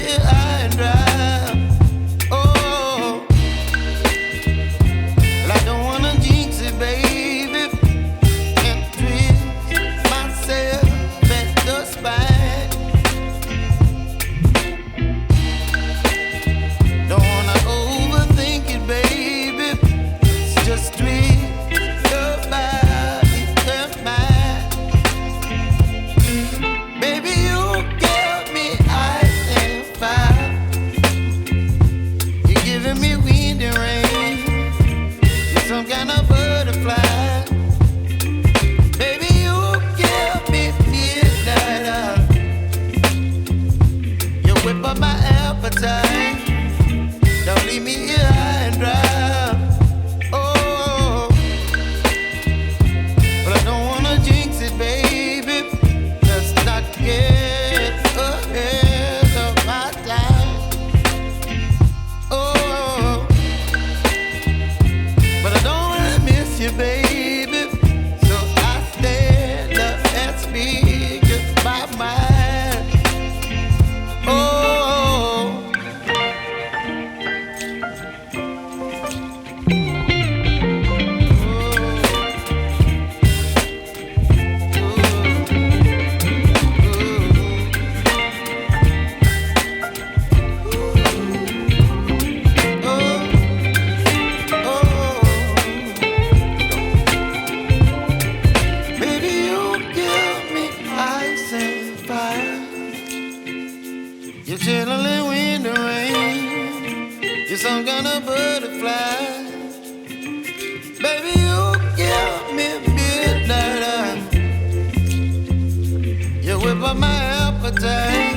here high and dry. Oh, well, I don't wanna jinx it, baby, and twist myself at the spine. Don't wanna overthink it, baby. It's just twist your body and mine. Baby, you give me ice and fire. You're giving me wind and rain. You're some kind of butterfly. Baby, you give me midnight. You whip up my appetite. Don't leave me here high and dry. Oh, but I don't wanna jinx it, baby. Let's not get ahead of my time. Oh, but I don't wanna miss you, baby. So I stand up and speak my mind. Oh. Baby, you give me ice and fire. You're chilling wind and rain. You're some kind of butterfly. Baby, you give me midnight. You whip up my appetite.